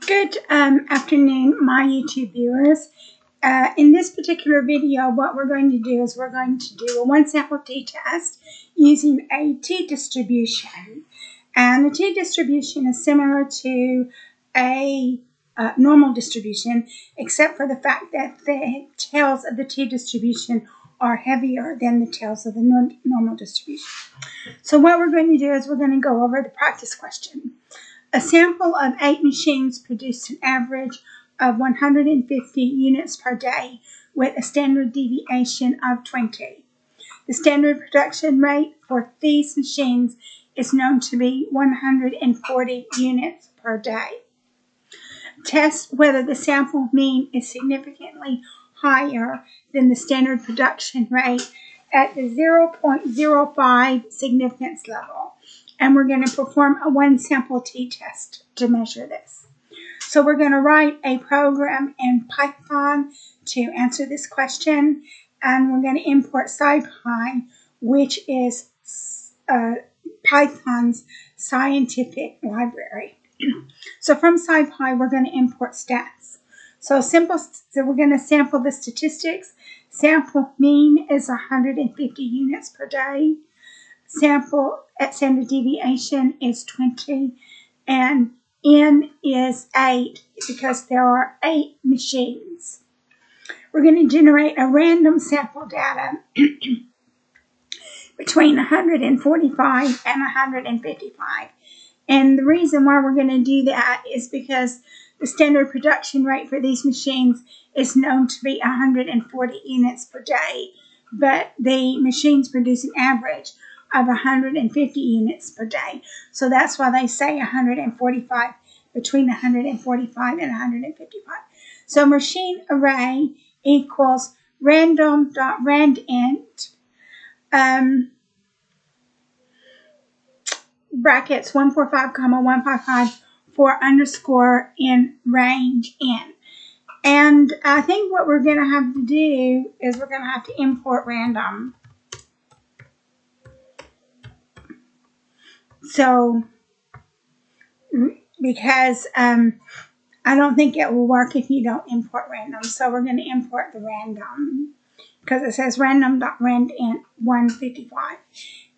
Good afternoon, my YouTube viewers. In this particular video, what we're going to do is we're going to do a one sample t-test using a t-distribution. And a t-distribution is similar to a normal distribution, except for the fact that the tails of the t-distribution are heavier than the tails of the normal distribution. So what we're going to do is we're going to go over the practice question. A sample of 8 machines produced an average of 150 units per day with a standard deviation of 20. The standard production rate for these machines is known to be 140 units per day. Test whether the sample mean is significantly higher than the standard production rate at the 0.05 significance level. And we're going to perform a one sample t-test to measure this. So we're going to write a program in Python to answer this question. And we're going to import scipy, which is Python's scientific library. So from scipy, we're going to import stats. So we're going to sample the statistics. Sample mean is 150 units per day. Sample at standard deviation is 20, and N is 8 because there are 8 machines. We're going to generate a random sample data between 145 and 155. And the reason why we're going to do that is because the standard production rate for these machines is known to be 140 units per day, but the machines produce an average of 150 units per day. So that's why they say 145, between 145 and 155. So machine array equals random.randint, brackets 145, 155 for underscore in range n. And I think what we're going to have to do is we're going to have to import random. So, because I don't think it will work if you don't import random. So we're going to import the random because it says random.randint 155.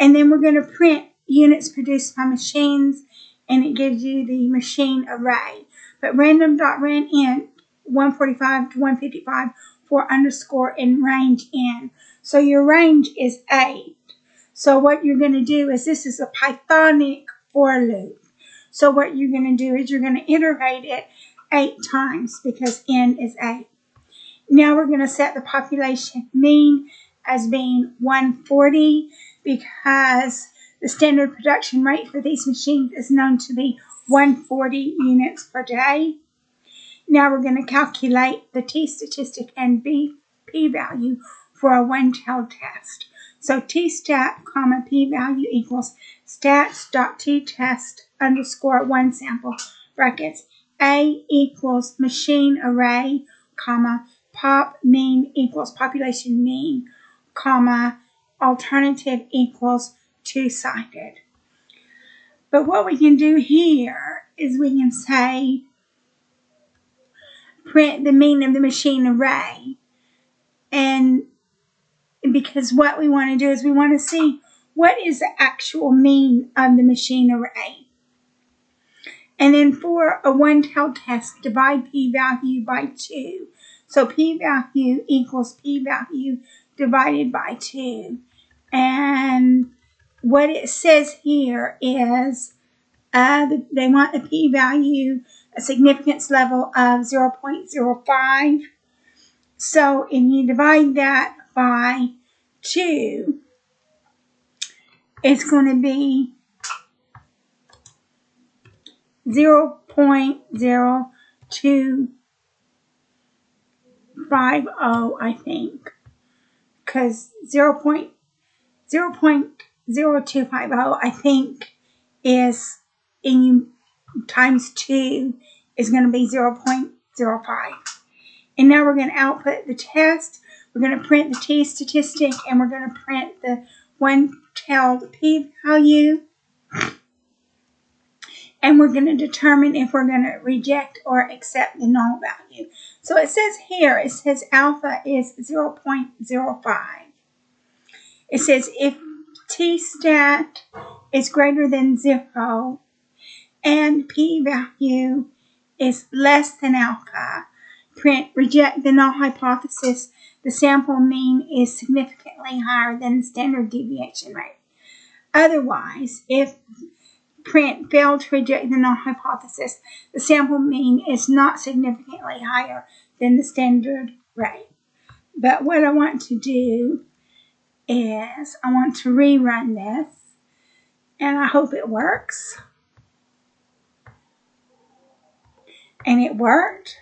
And then we're going to print units produced by machines, and it gives you the machine array. But random.randint 145 to 155 for underscore in range n. So your range is 8. So what you're going to do is this is a Pythonic for loop. So what you're going to do is you're going to iterate it 8 times because n is 8. Now we're going to set the population mean as being 140 because the standard production rate for these machines is known to be 140 units per day. Now we're going to calculate the t-statistic and p-value for a one-tailed test. So tstat, p-value equals stats.ttest underscore one sample, brackets, A equals machine array, pop mean equals population mean, alternative equals two-sided. But what we can do here is we can say print the mean of the machine array, and because what we want to do is we want to see what is the actual mean of the machine array. And then for a one-tailed test, divide p-value by 2. So p-value equals p-value divided by 2. And what it says here is they want the p-value, a significance level of 0.05. So if you divide that by 2, it's going to be 0.0250, I think, because 0.0250, I think, is times 2 is going to be 0.05. And now we're going to output the test. We're going to print the t-statistic, and we're going to print the one-tailed p-value. And we're going to determine if we're going to reject or accept the null value. So it says here, it says alpha is 0.05. It says if t-stat is greater than 0 and p-value is less than alpha, print reject the null hypothesis. The sample mean is significantly higher than the standard deviation rate. Otherwise, if print failed to reject the null hypothesis, the sample mean is not significantly higher than the standard rate. But what I want to do is I want to rerun this, and I hope it works. And it worked.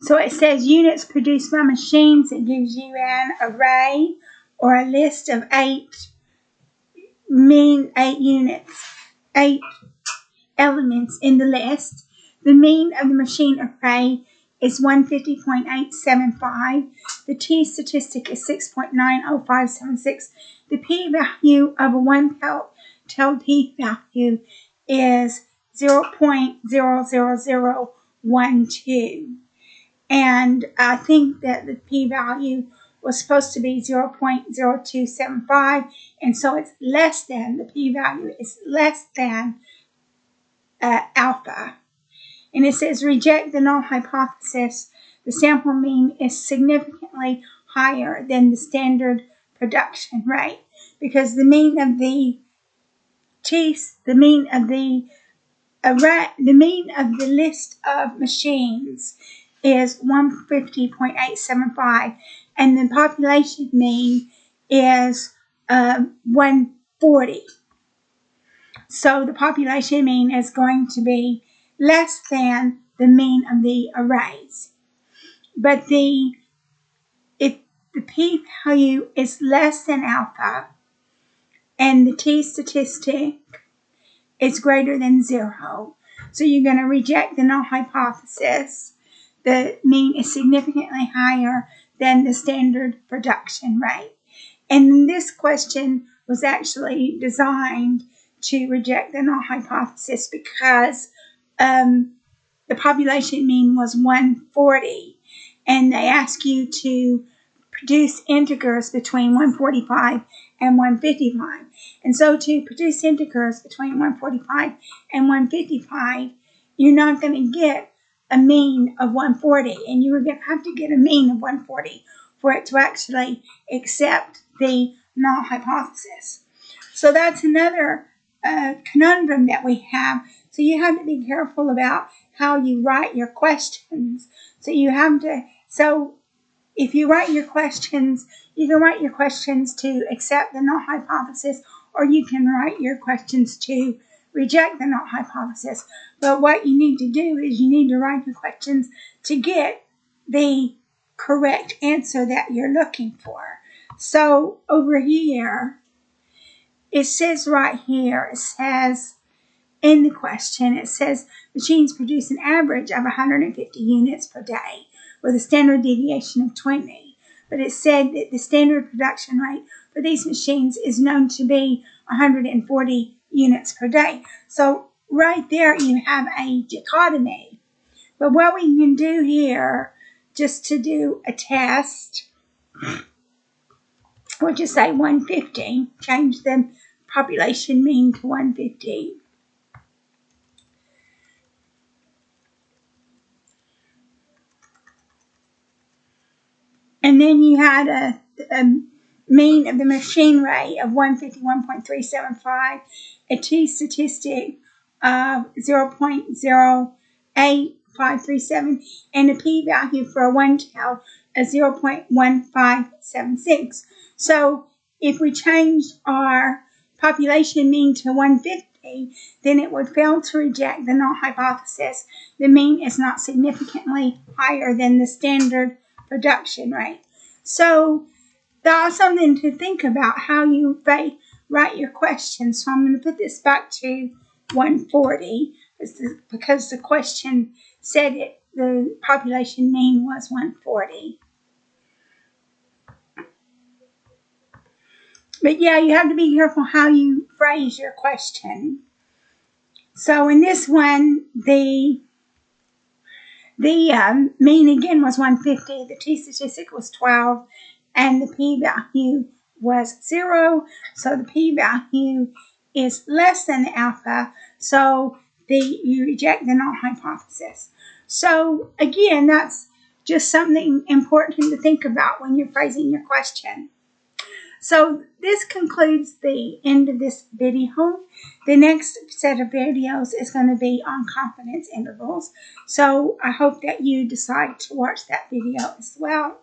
So it says units produced by machines. It gives you an array or a list of 8 elements in the list. The mean of the machine array is 150.875. The t-statistic is 6.90576. The p-value of a one-tailed p-value is 0.00012. And I think that the p-value was supposed to be 0.0275, and so it's less than, the p-value is less than alpha. And it says reject the null hypothesis. The sample mean is significantly higher than the standard production rate, because the mean of the list of machines is 150.875, and the population mean is 140. So the population mean is going to be less than the mean of the arrays. But if the p-value is less than alpha and the t-statistic is greater than 0, so you're going to reject the null hypothesis. The mean is significantly higher than the standard production rate. And this question was actually designed to reject the null hypothesis because the population mean was 140, and they ask you to produce integers between 145 and 155. And so to produce integers between 145 and 155, you're not going to get a mean of 140, and you were going to have to get a mean of 140 for it to actually accept the null hypothesis. So that's another conundrum that we have. So you have to be careful about how you write your questions. So if you write your questions, you can write your questions to accept the null hypothesis, or you can write your questions to reject the null hypothesis. But what you need to do is you need to write your questions to get the correct answer that you're looking for. So over here, it says right here, it says in the question, it says machines produce an average of 150 units per day with a standard deviation of 20. But it said that the standard production rate for these machines is known to be 140 units per day. So right there you have a dichotomy. But what we can do here, just to do a test, we'll just say 150, change the population mean to 150. And then you had a mean of the machine rate of 151.375, a t-statistic of 0.08537, and a p-value for a one-tail of 0.1576. So if we changed our population mean to 150, then it would fail to reject the null hypothesis. The mean is not significantly higher than the standard production rate. So that's something to think about, how you write your questions. So I'm going to put this back to 140 because the question said the population mean was 140. But yeah, you have to be careful how you phrase your question. So in this one, the mean again was 150, the t-statistic was 12, and the p-value was 0. So the p-value is less than the alpha, so you reject the null hypothesis. So again, that's just something important to think about when you're phrasing your question. So this concludes the end of this video. The next set of videos is going to be on confidence intervals. So I hope that you decide to watch that video as well.